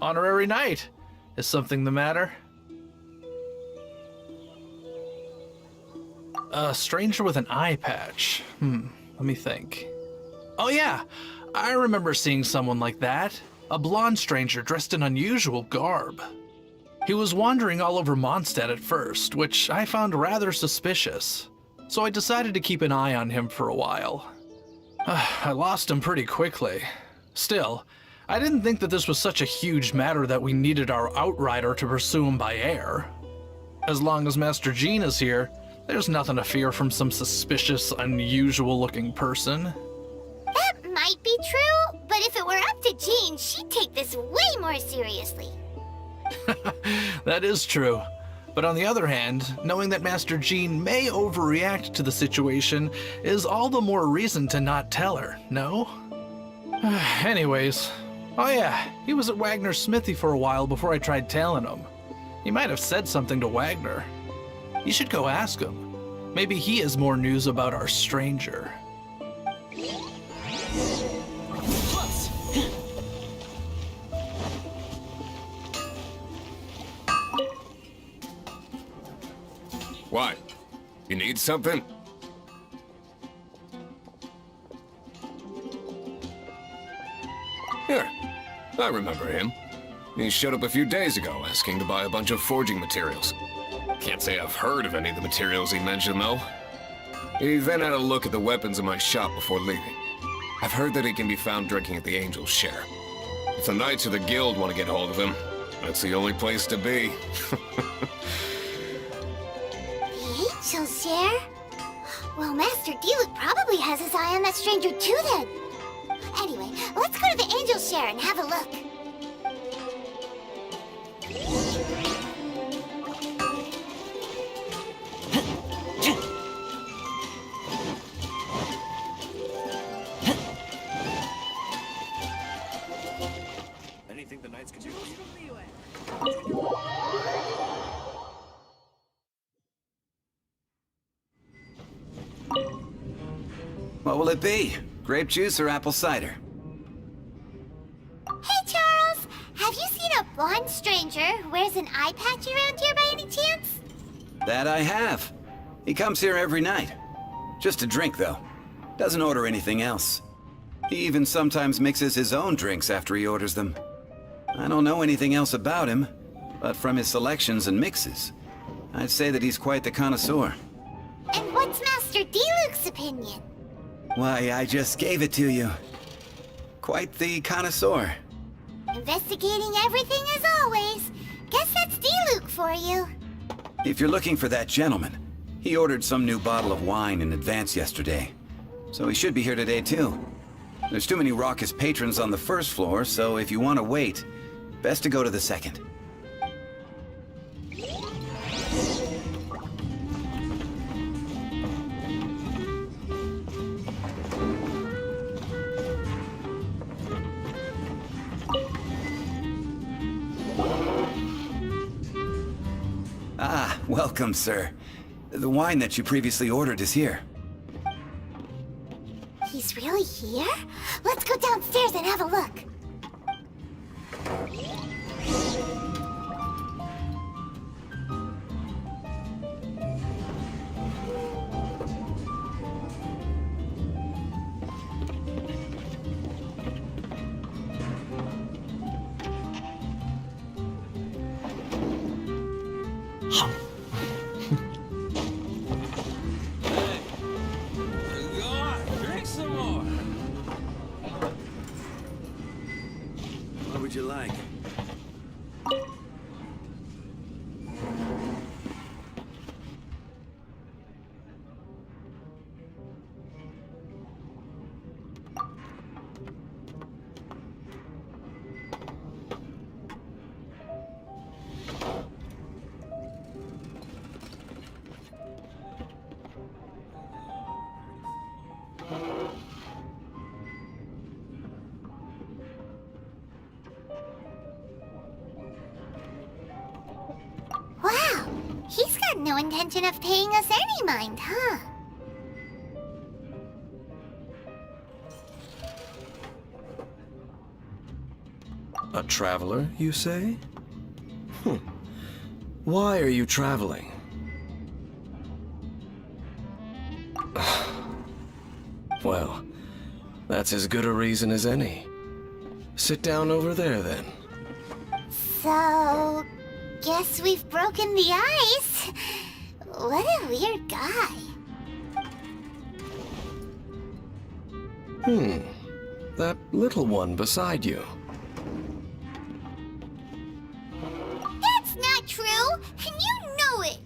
Honorary knight. Is something the matter? A stranger with an eye patch. Let me think. Oh yeah, I remember seeing someone like that. A blonde stranger dressed in unusual garb. He was wandering all over Mondstadt at first, which I found rather suspicious. So I decided to keep an eye on him for a while. I lost him pretty quickly. Still, I didn't think that this was such a huge matter that we needed our outrider to pursue him by air. As long as Master Jean is here, there's nothing to fear from some suspicious, unusual-looking person. That might be true, but if it were up to Jean, she'd take this way more seriously. That is true. But on the other hand, knowing that Master Jean may overreact to the situation is all the more reason to not tell her, no? Anyways, oh yeah, he was at Wagner's smithy for a while before I tried tailing him. He might have said something to Wagner. You should go ask him. Maybe he has more news about our stranger. What? You need something? Here, I remember him. He showed up a few days ago asking to buy a bunch of forging materials. Can't say I've heard of any of the materials he mentioned, though. He then had a look at the weapons in my shop before leaving. I've heard that he can be found drinking at the Angel's Share. If the Knights of the Guild want to get hold of him, that's the only place to be. Angel's Share? Well, Master Diluc probably has his eye on that stranger too then. Anyway, let's go to the Angel's Share and have a look. Anything the Knights can do? What will it be? Grape juice or apple cider? Hey, Charles! Have you seen a blonde stranger who wears an eye patch around here by any chance? That I have. He comes here every night. Just to drink, though. Doesn't order anything else. He even sometimes mixes his own drinks after he orders them. I don't know anything else about him, but from his selections and mixes, I'd say that he's quite the connoisseur. And what's Master Diluc's opinion? Why, I just gave it to you. Quite the connoisseur. Investigating everything as always. Guess that's Diluc for you. If you're looking for that gentleman, he ordered some new bottle of wine in advance yesterday. So he should be here today too. There's too many raucous patrons on the first floor, so if you want to wait, best to go to the second. Ah, welcome, sir. The wine that you previously ordered is here. He's really here? Let's go downstairs and have a look. Drink some more. What would you like? Wow, he's got no intention of paying us any mind, huh? A traveler, you say? Why are you traveling? Well, that's as good a reason as any. Sit down over there, then. So, guess we've broken the ice. What a weird guy. That little one beside you. That's not true, and you know it.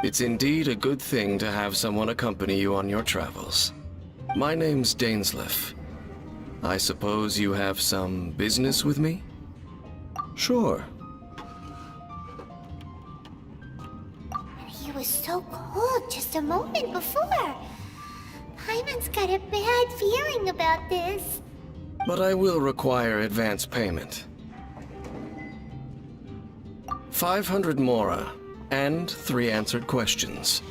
It's indeed a good thing to have someone accompany you on your travels. My name's Daensleif. I suppose you have some business with me? Sure. He was so cold just a moment before. Paimon's got a bad feeling about this. But I will require advance payment. 500 mora, and 3 answered questions.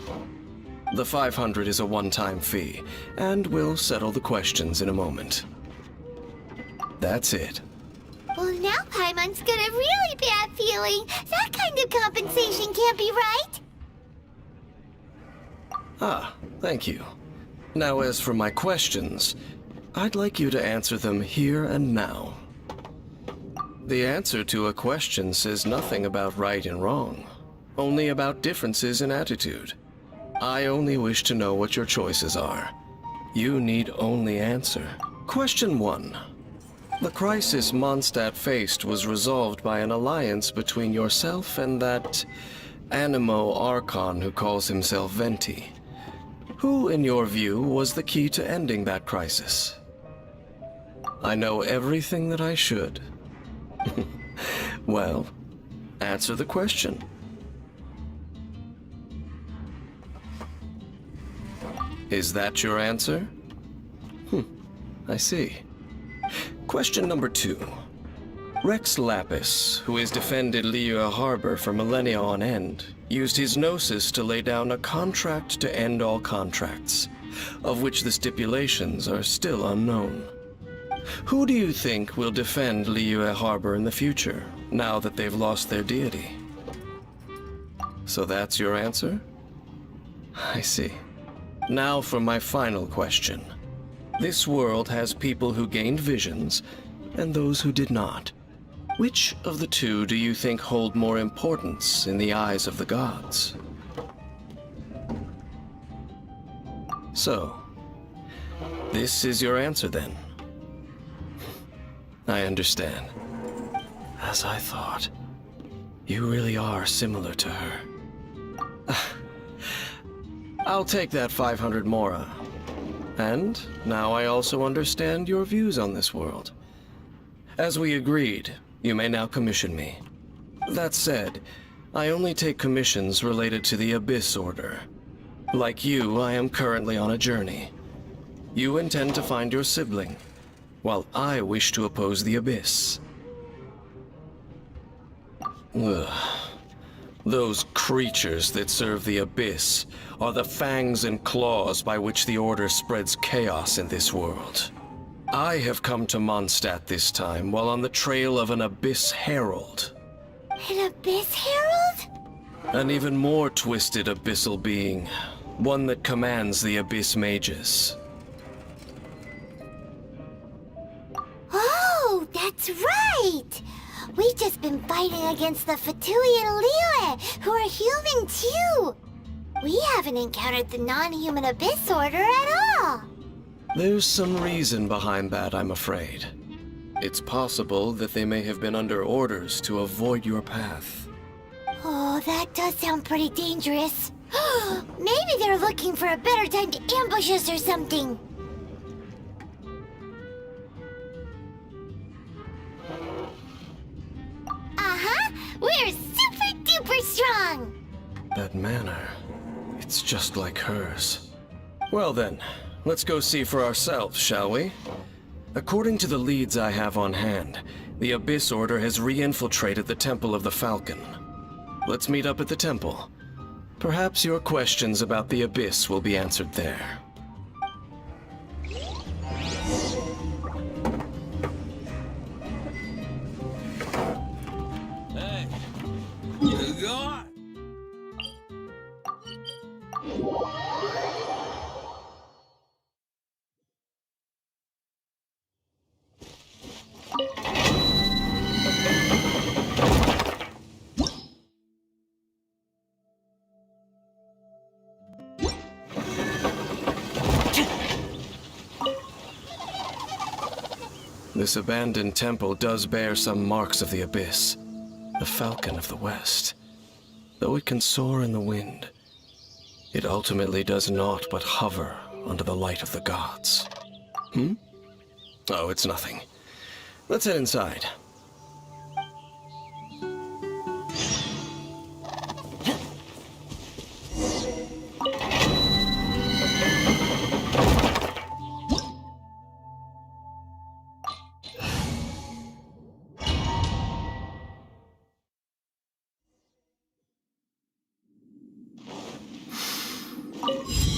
The 500 is a one-time fee, and we'll settle the questions in a moment. That's it. Well, now Paimon's got a really bad feeling. That kind of compensation can't be right. Ah, thank you. Now, as for my questions, I'd like you to answer them here and now. The answer to a question says nothing about right and wrong, only about differences in attitude. I only wish to know what your choices are. You need only answer. Question 1. The crisis Mondstadt faced was resolved by an alliance between yourself and that Animo Archon who calls himself Venti. Who, in your view, was the key to ending that crisis? I know everything that I should. Well, answer the question. Is that your answer? I see. Question number 2. Rex Lapis, who has defended Liyue Harbor for millennia on end, used his gnosis to lay down a contract to end all contracts, of which the stipulations are still unknown. Who do you think will defend Liyue Harbor in the future, now that they've lost their deity? So that's your answer? I see. Now for my final question. This world has people who gained visions, and those who did not. Which of the two do you think hold more importance in the eyes of the gods? So, this is your answer then? I understand. As I thought. You really are similar to her. I'll take that 500 mora. And now I also understand your views on this world. As we agreed, you may now commission me. That said, I only take commissions related to the Abyss Order. Like you, I am currently on a journey. You intend to find your sibling, while I wish to oppose the Abyss. Ugh. Those creatures that serve the Abyss are the fangs and claws by which the Order spreads chaos in this world. I have come to Mondstadt this time while on the trail of an Abyss Herald. An Abyss Herald? An even more twisted abyssal being, one that commands the Abyss Mages. Oh, that's right! We've just been fighting against the Fatui and Liyue, who are human too! We haven't encountered the non-human Abyss Order at all! There's some reason behind that, I'm afraid. It's possible that they may have been under orders to avoid your path. Oh, that does sound pretty dangerous. Maybe they're looking for a better time to ambush us or something. Uh-huh! We're super duper strong! That manner, it's just like hers. Well then, let's go see for ourselves, shall we? According to the leads I have on hand, the Abyss Order has re-infiltrated the Temple of the Falcon. Let's meet up at the temple. Perhaps your questions about the Abyss will be answered there. This abandoned temple does bear some marks of the abyss, the falcon of the west. Though it can soar in the wind, it ultimately does naught but hover under the light of the gods. Oh, it's nothing. Let's head inside.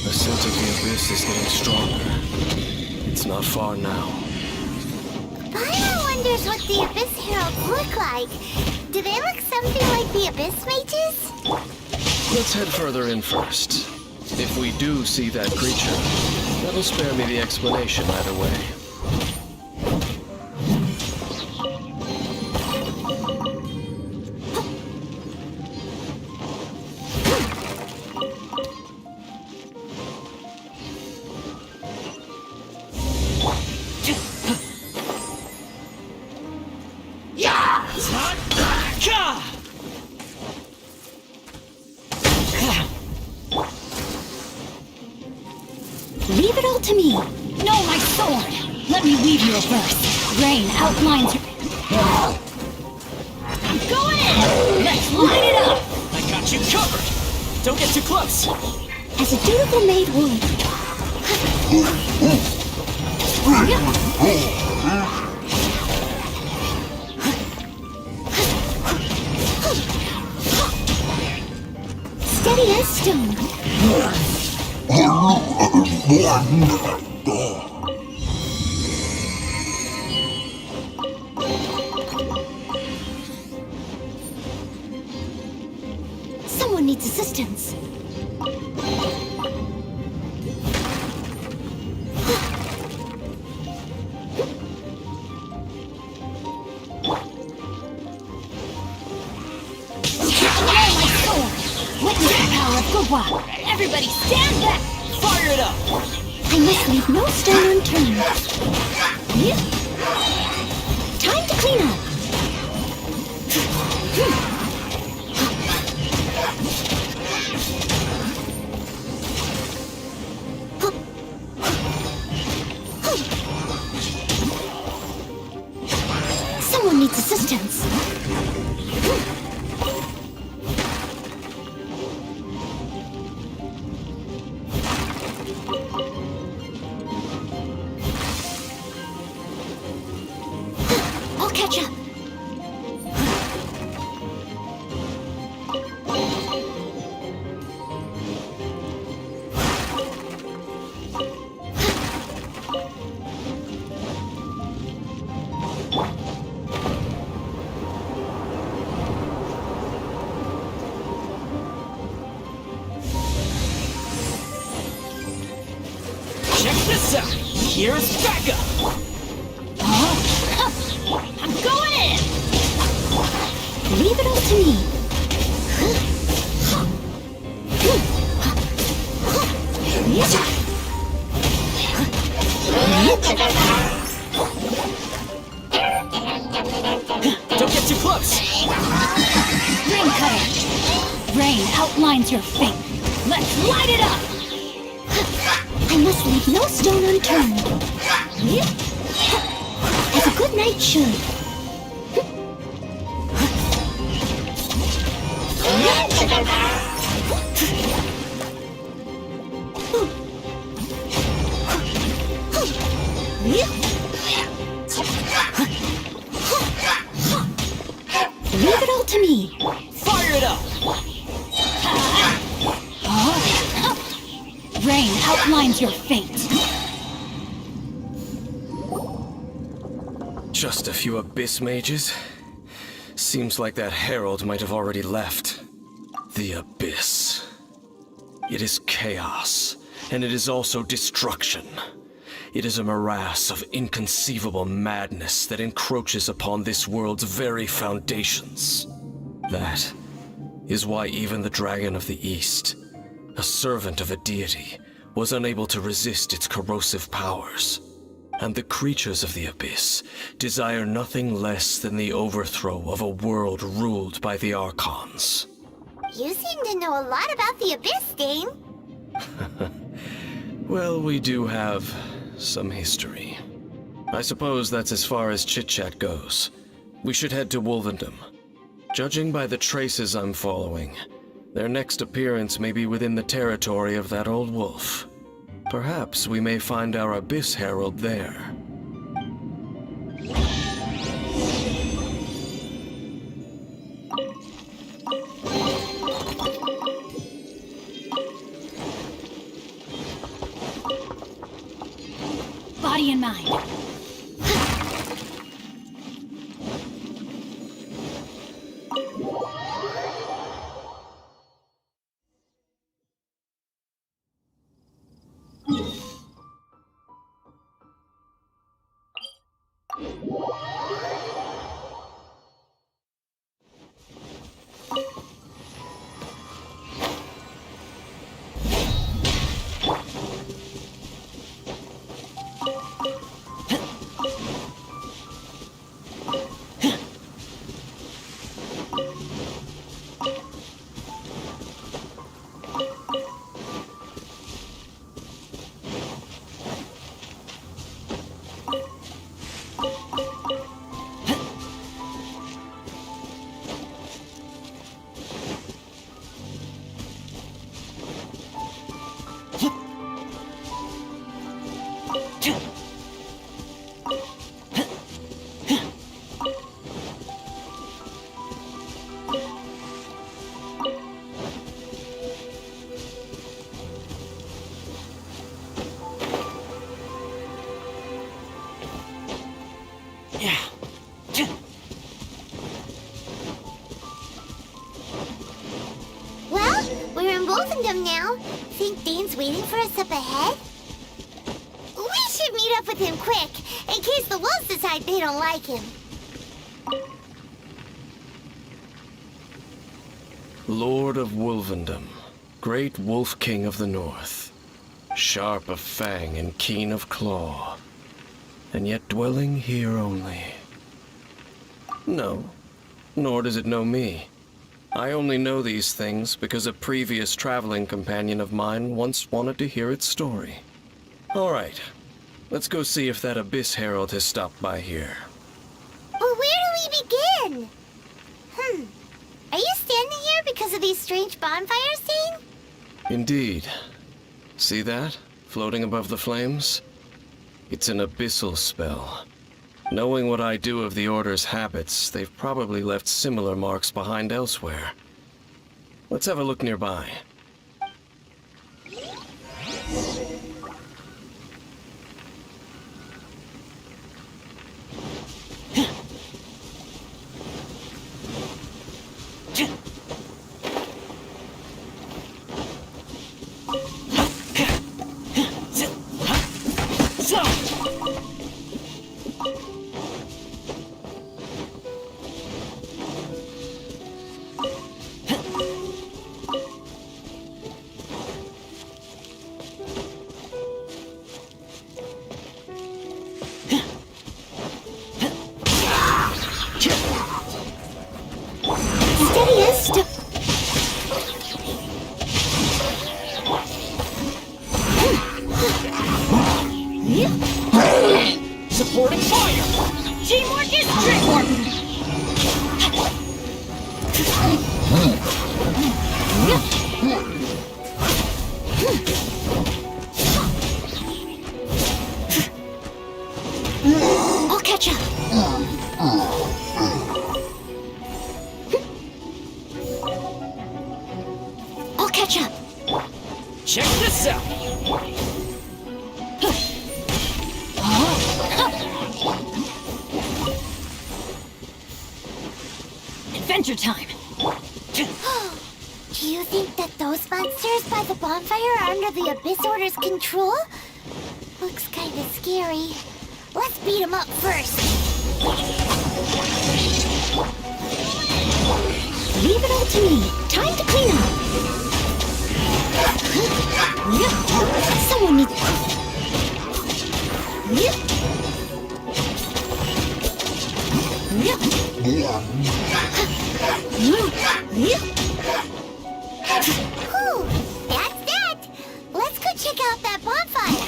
The scent of the abyss is getting stronger. It's not far now. Byron wonders what the Abyss Heralds look like. Do they look something like the Abyss Mages? Let's head further in first. If we do see that creature, that'll spare me the explanation either way. Leave it all to me. No, my sword. Let me weave you a verse. Rain outlines your... I'm going in. Let's light it up. I got you covered. Don't get too close. As a dutiful maid would. Steady as stone. Someone needs assistance. Witness the power of Gurwa! Everybody stand back! Fire it up. I must leave no stone unturned. Yep. Time to clean up. Someone needs assistance. I'll catch up. Check this out. Here's backup. I'm going in! Leave it all to me. Don't get too close. Rain cutter. Rain outlines your fate. Let's light it up! I must leave no stone unturned. As a good knight should. Leave it all to me. Fire it up. Rain outlines your fate. Just a few abyss mages? Seems like that herald might have already left. The abyss. It is chaos, and it is also destruction. It is a morass of inconceivable madness that encroaches upon this world's very foundations. That is why even the Dragon of the East, a servant of a deity, was unable to resist its corrosive powers. and the creatures of the Abyss desire nothing less than the overthrow of a world ruled by the Archons. You seem to know a lot about the Abyss, Dane. Well, we do have some history. I suppose that's as far as chit-chat goes. We should head to Wolvendom. Judging by the traces I'm following, their next appearance may be within the territory of that old wolf. Perhaps we may find our Abyss Herald there. Body and mind. Well, we're in Wolfendom now. Think Dane's waiting for us up ahead? We should meet up with him quick, in case the wolves decide they don't like him. Lord of Wolvendom, great Wolf King of the North, sharp of fang and keen of claw, and yet dwelling here only. No, nor does it know me. I only know these things because a previous traveling companion of mine once wanted to hear its story. All right, let's go see if that Abyss Herald has stopped by here. Well, where do we begin? Are you standing here because of these strange bonfires, Dane? Indeed. See that, floating above the flames? It's an abyssal spell. Knowing what I do of the Order's habits, they've probably left similar marks behind elsewhere. Let's have a look nearby. Supporting fire! Teamwork is trickwork! I'll catch up. I'll catch up. Check this out! Adventure time. Do you think that those monsters by the bonfire are under the Abyss Order's control? Looks kinda scary. Let's beat them up first. Leave it all to me. Time to clean up. Someone needs... Whew, that's that! Let's go check out that bonfire!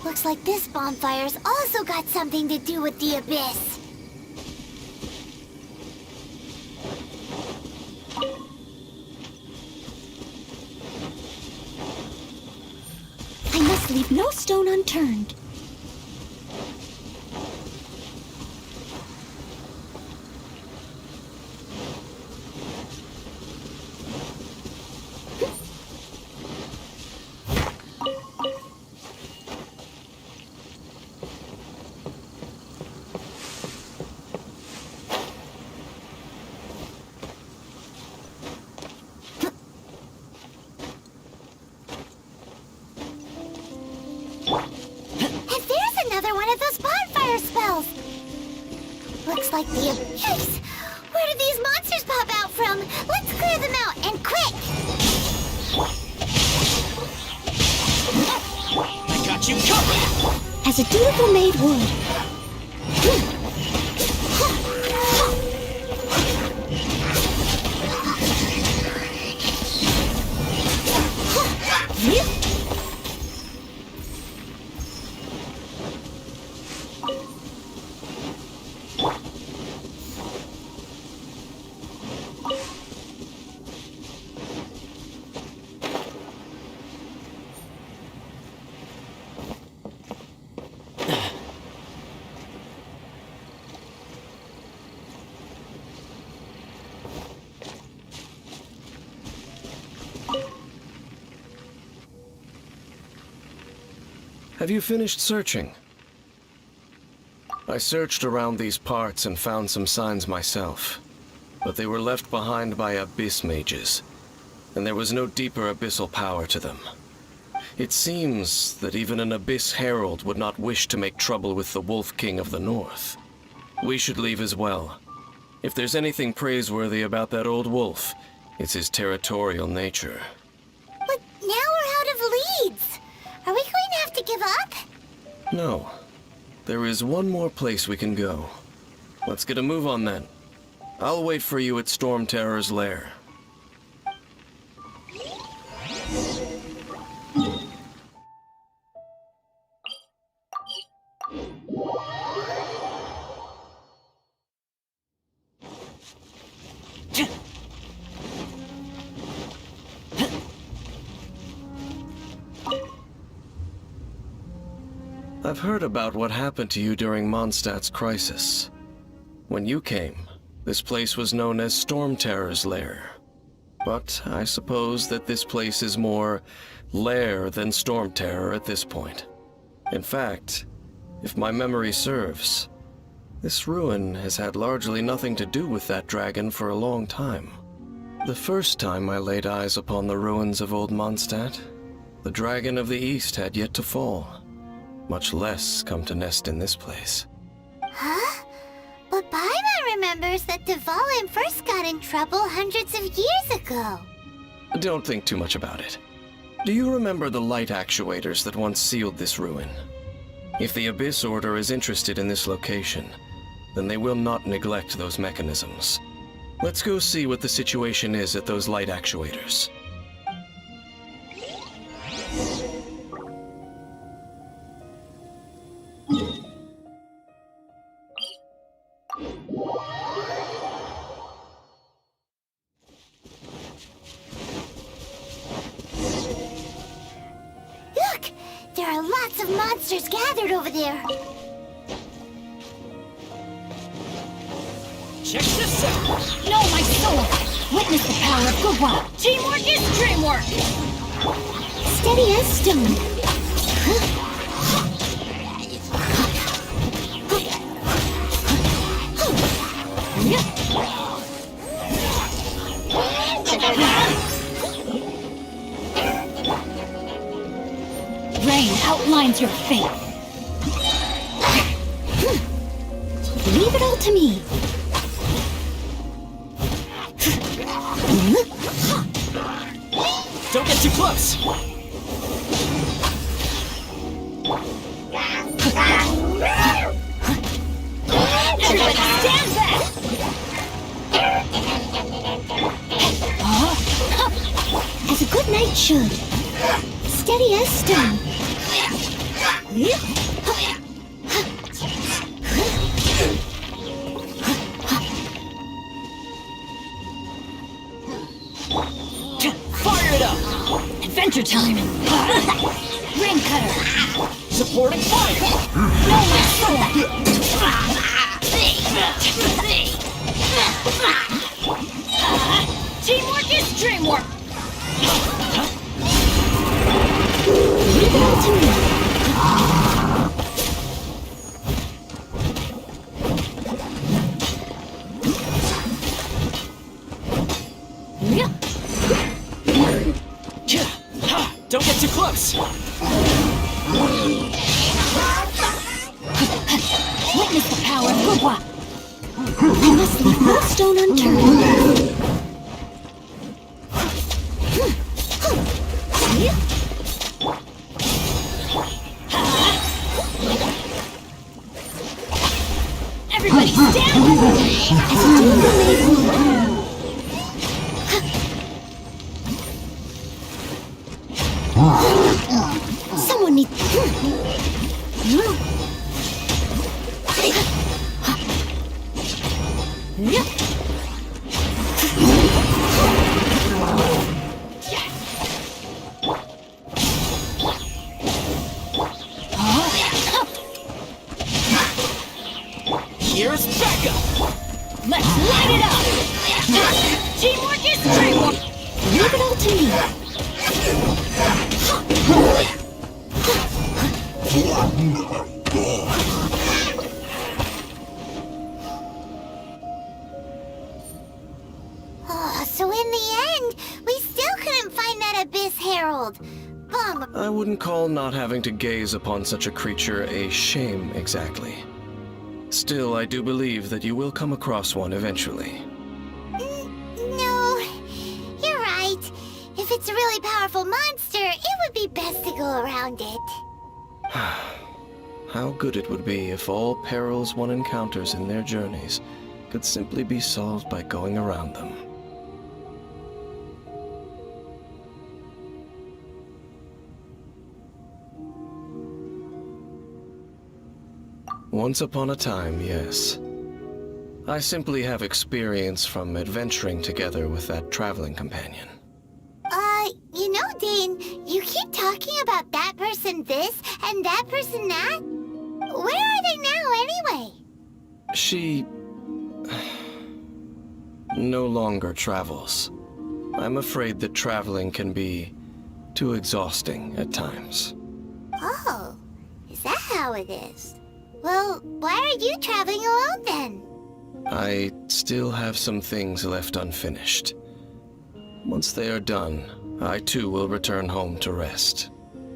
Looks like this bonfire's also got something to do with the abyss. I must leave no stone unturned. And there's another one of those bonfire spells! Looks like the abyss! Where did these monsters pop out from? Let's clear them out, and quick! I got you covered! As a dutiful maid would. Have you finished searching? I searched around these parts and found some signs myself, but they were left behind by abyss mages, and there was no deeper abyssal power to them. It seems that even an abyss herald would not wish to make trouble with the Wolf King of the North. We should leave as well. If there's anything praiseworthy about that old wolf, it's his territorial nature. But now we're out of leads! Are we going to have to give up? No. There is one more place we can go. Let's get a move on then. I'll wait for you at Storm Terror's lair. I've heard about what happened to you during Mondstadt's crisis. When you came, this place was known as Storm Terror's lair. But I suppose that this place is more lair than Storm Terror at this point. In fact, if my memory serves, this ruin has had largely nothing to do with that dragon for a long time. The first time I laid eyes upon the ruins of old Mondstadt, the dragon of the East had yet to fall, much less come to nest in this place. Huh? But Paimon remembers that Dvalin first got in trouble hundreds of years ago. Don't think too much about it. Do you remember the light actuators that once sealed this ruin? If the Abyss Order is interested in this location, then they will not neglect those mechanisms. Let's go see what the situation is at those light actuators. Look! There are lots of monsters gathered over there. Check this out! No, my soul! Witness the power of Gurwa! Teamwork is dreamwork! Steady as stone. Rain outlines your fate. Leave it all to me. Don't get too close! steady as stone. Fire it up! Adventure time! Ring cutter! Supporting fire! No my sword! Teamwork is dreamwork! Leave it all to me. Don't get too close! Witness the power of Gugwa. I must leave no stone unturned. Everybody stand! As a demon made wound. Someone needs. Here's backup! Let's light it up! Teamwork is dreamwork! Leave it all to me. So in the end, we still couldn't find that Abyss Herald. Bum. I wouldn't call not having to gaze upon such a creature a shame exactly. Still, I do believe that you will come across one eventually. No, you're right. If it's a really powerful monster, it would be best to go around it. How good it would be if all perils one encounters in their journeys could simply be solved by going around them. Once upon a time, yes. I simply have experience from adventuring together with that traveling companion. You know, Dane, you keep talking about that person this and that person that. Where are they now, anyway? She no longer travels. I'm afraid that traveling can be too exhausting at times. Oh, is that how it is? Well, why are you traveling alone then? I still have some things left unfinished. Once they are done, I too will return home to rest.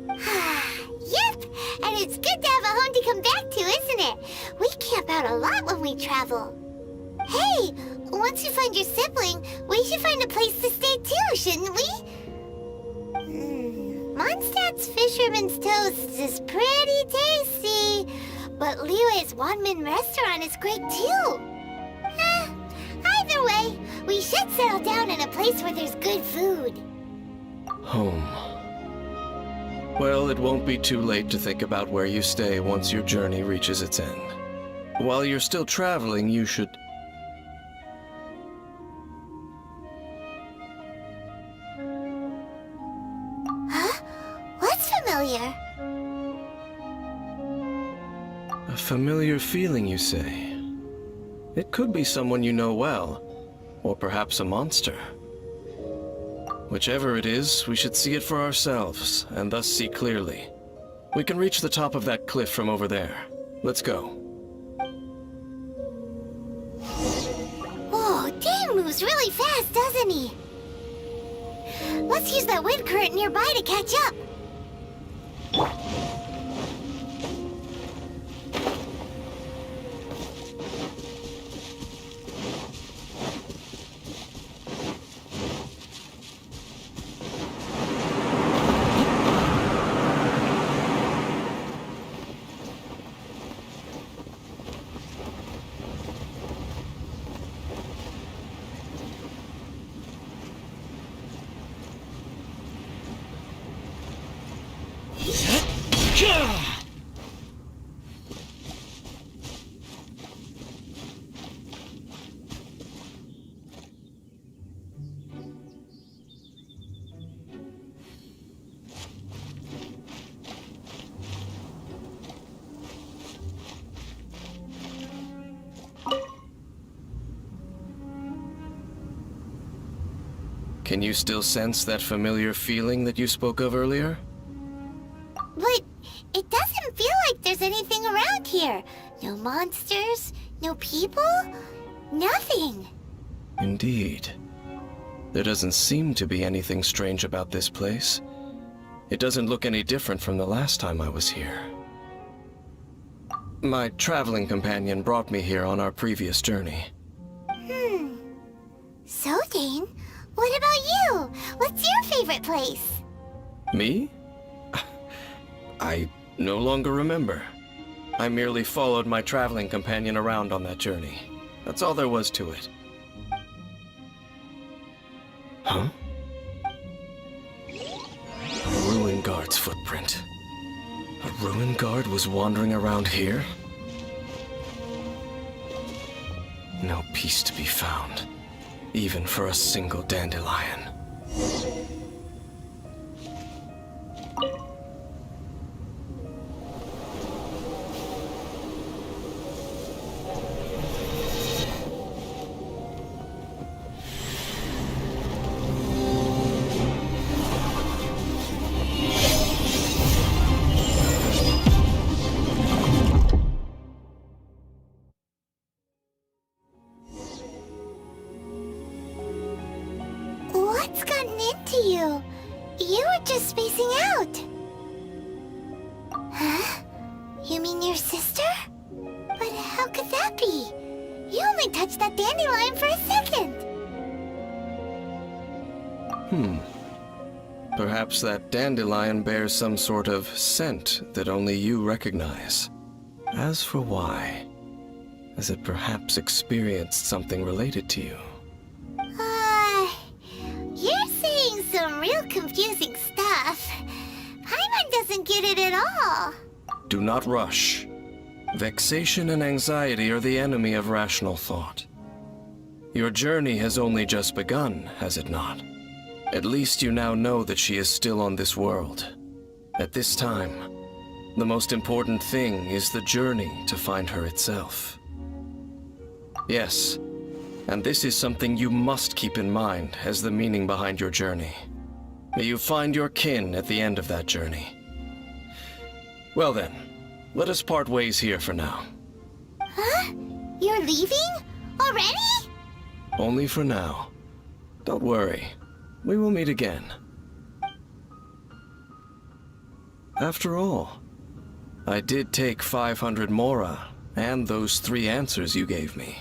Yep, and it's good to have a home to come back to, isn't it? We camp out a lot when we travel. Hey, once you find your sibling, we should find a place to stay too, shouldn't we? Mondstadt's Fisherman's Toast is pretty tasty, but Liyue's Wanmin restaurant is great too. Either way, we should settle down in a place where there's good food. Home. Well, it won't be too late to think about where you stay once your journey reaches its end. While you're still traveling, you should... Huh? What's familiar? A familiar feeling, you say? It could be someone you know well, or perhaps a monster. Whichever it is, we should see it for ourselves, and thus see clearly. We can reach the top of that cliff from over there. Let's go. Whoa, Dane moves really fast, doesn't he? Let's use that wind current nearby to catch up. Can you still sense that familiar feeling that you spoke of earlier? But it doesn't feel like there's anything around here. No monsters, no people, nothing. Indeed. There doesn't seem to be anything strange about this place. It doesn't look any different from the last time I was here. My traveling companion brought me here on our previous journey. So, Dane, what about you? What's your favorite place? Me? I no longer remember. I merely followed my traveling companion around on that journey. That's all there was to it. Huh? A ruin guard's footprint. A ruin guard was wandering around here? No peace to be found, even for a single dandelion. What's gotten into you? You were just spacing out. Huh? You mean your sister? But how could that be? You only touched that dandelion for a second. Perhaps that dandelion bears some sort of scent that only you recognize. As for why, has it perhaps experienced something related to you? You're saying some real confusing stuff. Paimon doesn't get it at all. Do not rush. Vexation and anxiety are the enemy of rational thought. Your journey has only just begun, has it not? At least you now know that she is still on this world. At this time, the most important thing is the journey to find her itself. Yes, and this is something you must keep in mind as the meaning behind your journey. May you find your kin at the end of that journey. Well then, let us part ways here for now. Huh? You're leaving? Already? Only for now. Don't worry. We will meet again. After all, I did take 500 mora and those 3 answers you gave me.